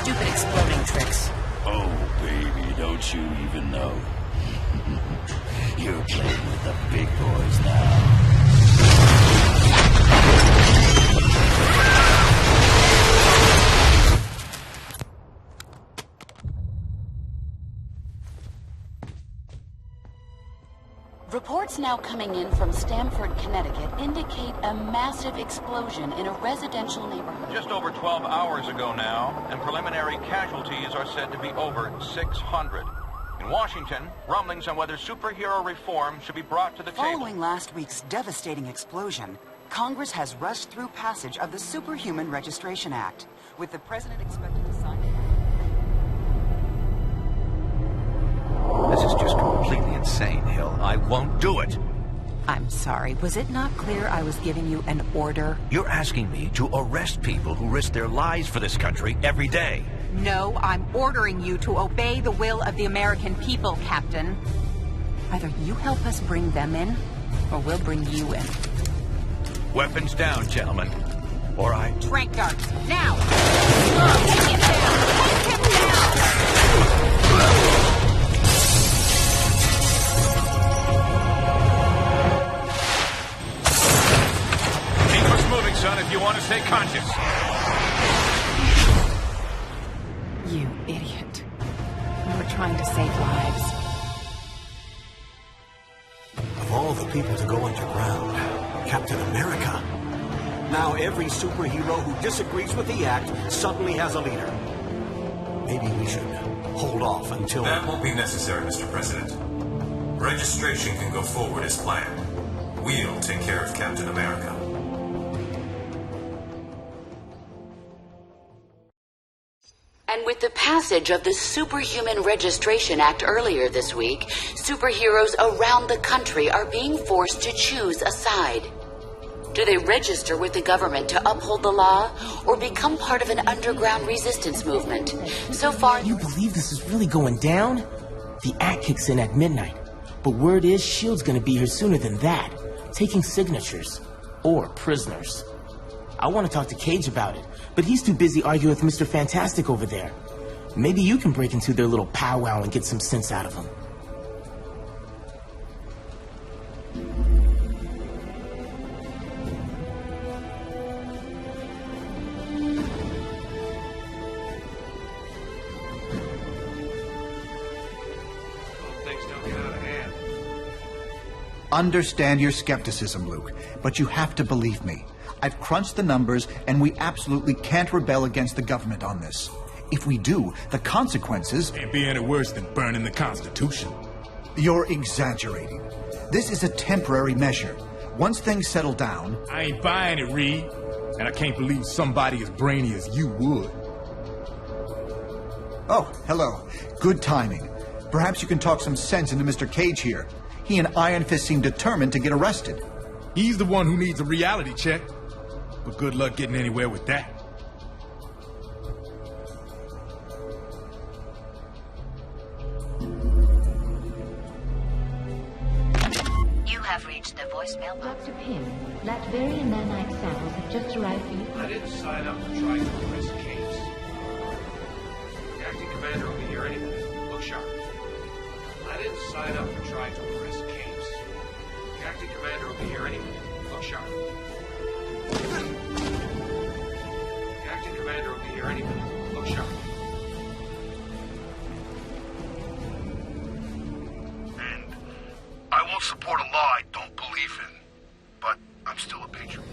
stupid exploding tricks. Oh, baby, don't you even know? You're playing with the big boys now. Reports now coming in from Stamford, Connecticut indicate a massive explosion in a residential neighborhood. Just over 12 hours ago now, and preliminary casualties are said to be over 600. In Washington, rumblings on whether superhero reform should be brought to the table. Following last week's devastating explosion, Congress has rushed through passage of the Superhuman Registration Act, with the president expected to sign it. This is just completely insane, Hill. I won't do it. I'm sorry, was it not clear I was giving you an order? You're asking me to arrest people who risk their lives for this country every day. No, I'm ordering you to obey the will of the American people, Captain. Either you help us bring them in, or we'll bring you in. Weapons down, gentlemen. Or I... Trank darts, now! Take him down! Take him down! Moving, son, if you want to stay conscious. You idiot. We were trying to save lives. Of all the people to go underground, Captain America. Now every superhero who disagrees with the act suddenly has a leader. Maybe we should hold off until... That won't be necessary, Mr. President. Registration can go forward as planned. We'll take care of Captain America. And with the passage of the Superhuman Registration Act earlier this week, superheroes around the country are being forced to choose a side. Do they register with the government to uphold the law, or become part of an underground resistance movement? So far... You believe this is really going down? The act kicks in at midnight, but word is S.H.I.E.L.D's gonna be here sooner than that, taking signatures. Or prisoners. I want to talk to Cage about it, but he's too busy arguing with Mr. Fantastic over there. Maybe you can break into their little powwow and get some sense out of them. Things don't get out of hand. Understand your skepticism, Luke, but you have to believe me. I've crunched the numbers, and we absolutely can't rebel against the government on this. If we do, the consequences... Ain't be any worse than burning the Constitution. You're exaggerating. This is a temporary measure. Once things settle down... I ain't buying it, Reed. And I can't believe somebody as brainy as you would. Oh, hello. Good timing. Perhaps you can talk some sense into Mr. Cage here. He and Iron Fist seem determined to get arrested. He's the one who needs a reality check. But good luck getting anywhere with that. You have reached the voicemail box. Dr. Pym, Latverian nanite samples have just arrived for you. I didn't sign up to try to arrest Capes. The acting commander will be here any minute. Look sharp. I didn't sign up to try to arrest Capes. The acting commander will be here any minute. Look sharp. The acting commander will be here any minute. Look sharp. And I won't support a law I don't believe in, but I'm still a patriot.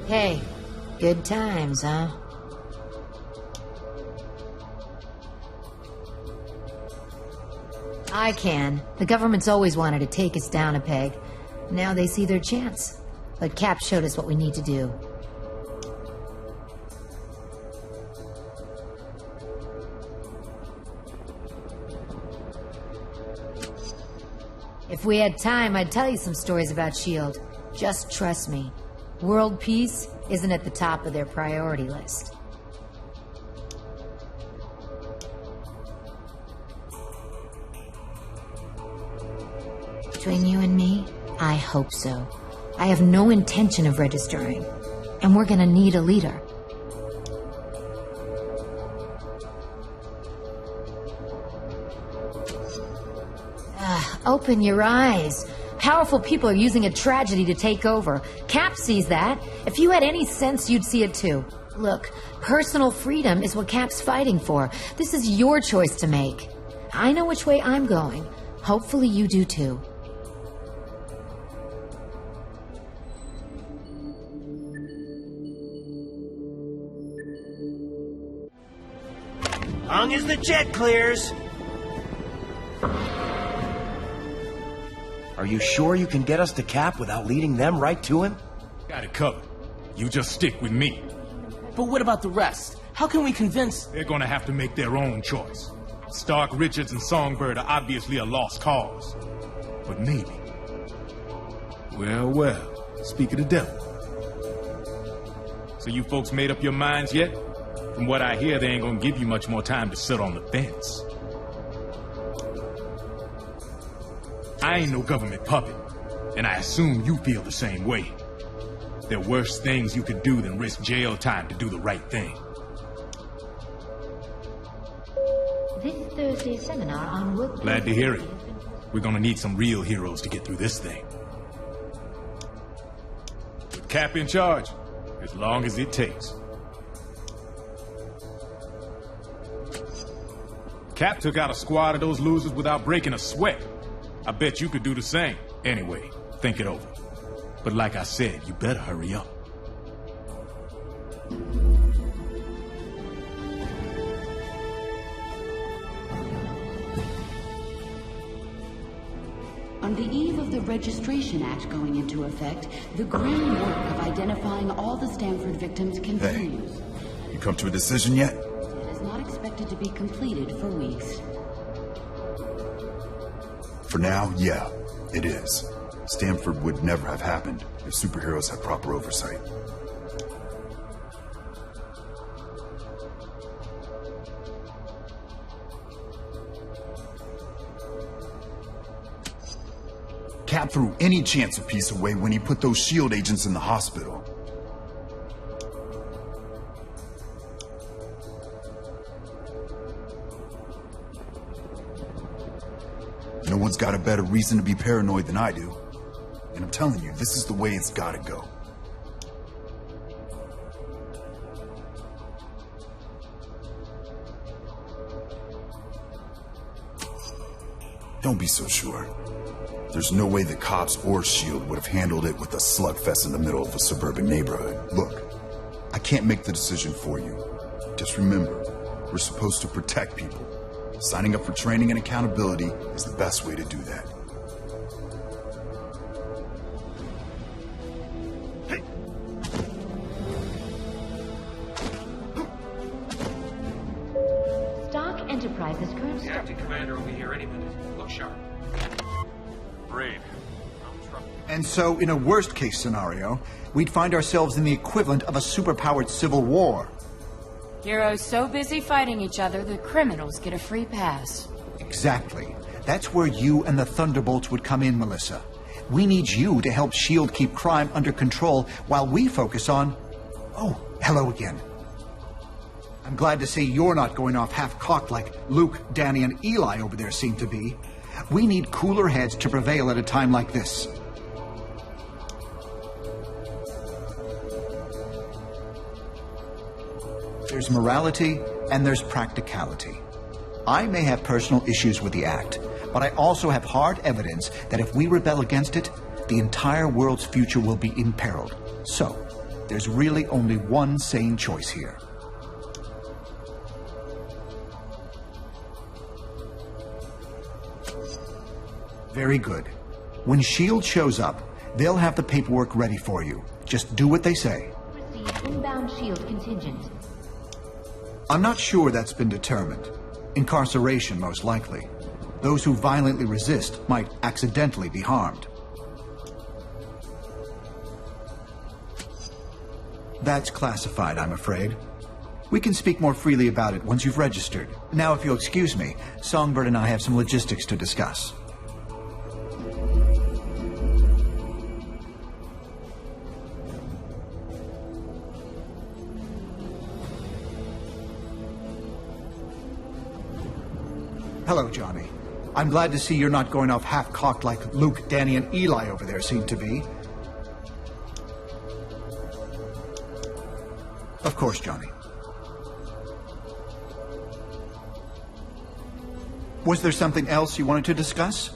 Hey, good times, huh? I can. The government's always wanted to take us down a peg. Now they see their chance. But Cap showed us what we need to do. If we had time, I'd tell you some stories about S.H.I.E.L.D. Just trust me. World peace isn't at the top of their priority list. Between you and me, I hope so. I have no intention of registering, and we're gonna need a leader. Open your eyes. Powerful people are using a tragedy to take over. Cap sees that. If you had any sense, you'd see it too. Look, personal freedom is what Cap's fighting for. This is your choice to make. I know which way I'm going. Hopefully you do too. Long as the jet clears. Are you sure you can get us to Cap without leading them right to him? Got it covered. You just stick with me. But what about the rest? How can we convince... They're gonna have to make their own choice. Stark, Richards, and Songbird are obviously a lost cause. But maybe. Well, speak of the devil. So you folks made up your minds yet? From what I hear, they ain't gonna give you much more time to sit on the fence. I ain't no government puppet, and I assume you feel the same way. There are worse things you could do than risk jail time to do the right thing. This Thursday's seminar on work... Glad to hear it. We're gonna need some real heroes to get through this thing. With Cap in charge, as long as it takes. Cap took out a squad of those losers without breaking a sweat. I bet you could do the same. Anyway, think it over. But like I said, you better hurry up. On the eve of the Registration Act going into effect, the grim work of identifying all the Stanford victims continues. Hey, you come to a decision yet? It is not expected to be completed for weeks. For now, yeah, it is. Stanford would never have happened if superheroes had proper oversight. Cap threw any chance of peace away when he put those SHIELD agents in the hospital. No one's got a better reason to be paranoid than I do. And I'm telling you, this is the way it's gotta go. Don't be so sure. There's no way the cops or SHIELD would have handled it with a slugfest in the middle of a suburban neighborhood. Look, I can't make the decision for you. Just remember, we're supposed to protect people. Signing up for training and accountability is the best way to do that. Stark Enterprises current... The acting commander will be here any minute. Look sharp. Reed. And so, in a worst-case scenario, we'd find ourselves in the equivalent of a superpowered civil war. Heroes so busy fighting each other, the criminals get a free pass. Exactly. That's where you and the Thunderbolts would come in, Melissa. We need you to help S.H.I.E.L.D. keep crime under control while we focus on... Oh, hello again. I'm glad to see you're not going off half-cocked like Luke, Danny, and Eli over there seem to be. We need cooler heads to prevail at a time like this. There's morality and there's practicality. I may have personal issues with the Act, but I also have hard evidence that if we rebel against it, the entire world's future will be imperiled. So, there's really only one sane choice here. Very good. When S.H.I.E.L.D. shows up, they'll have the paperwork ready for you. Just do what they say. Receive inbound S.H.I.E.L.D. contingent. I'm not sure that's been determined. Incarceration, most likely. Those who violently resist might accidentally be harmed. That's classified, I'm afraid. We can speak more freely about it once you've registered. Now, if you'll excuse me, Songbird and I have some logistics to discuss. Hello, Johnny. I'm glad to see you're not going off half-cocked like Luke, Danny, and Eli over there seem to be. Of course, Johnny. Was there something else you wanted to discuss?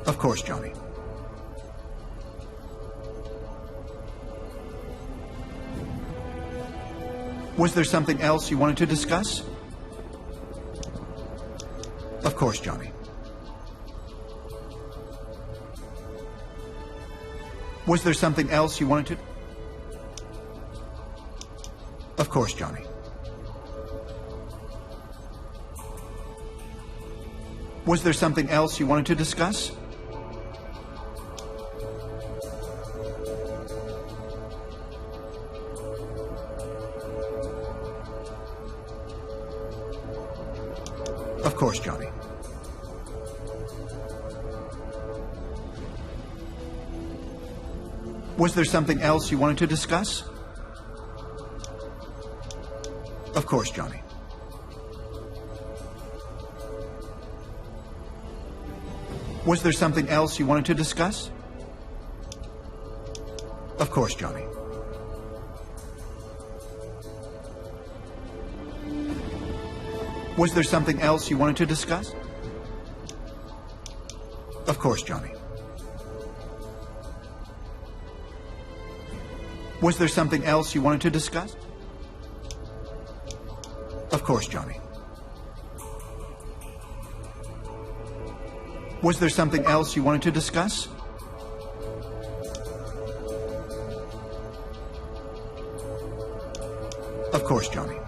Of course, Johnny. Was there something else you wanted to discuss? Of course, Johnny. Was there something else you wanted to... Of course, Johnny. Was there something else you wanted to discuss? Of course, Johnny. Was there something else you wanted to discuss? Of course, Johnny. Was there something else you wanted to discuss? Of course, Johnny. Was there something else you wanted to discuss? Of course, Johnny. Was there something else you wanted to discuss? Of course, Johnny. Was there something else you wanted to discuss? Of course, Johnny.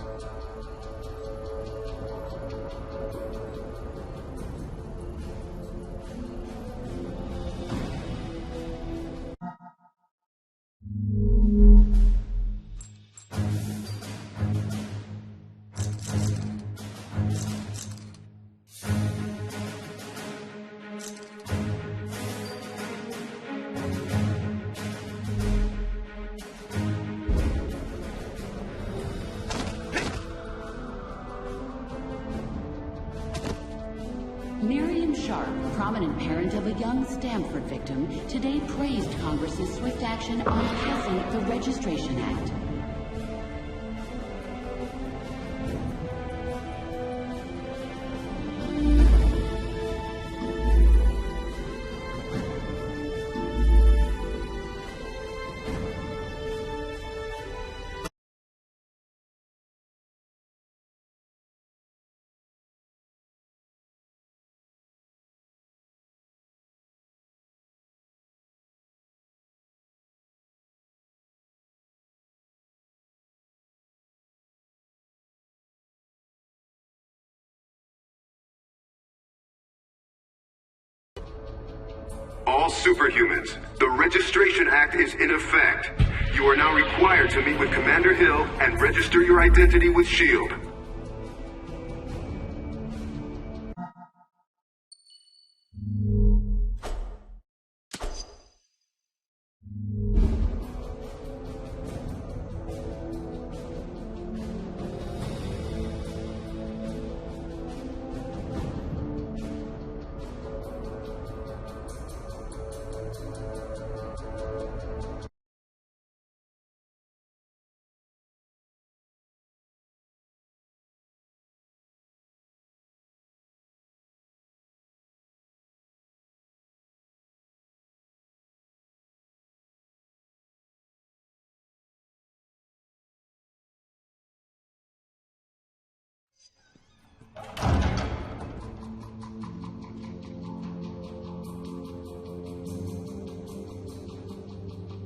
Miriam Sharp, prominent parent of a young Stanford victim, today praised Congress's swift action on passing the Registration Act. All superhumans, the Registration Act is in effect. You are now required to meet with Commander Hill and register your identity with S.H.I.E.L.D.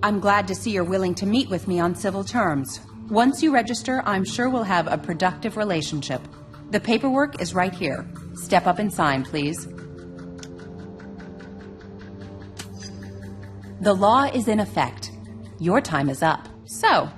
I'm glad to see you're willing to meet with me on civil terms. Once you register, I'm sure we'll have a productive relationship. The paperwork is right here. Step up and sign, please. The law is in effect. Your time is up. So,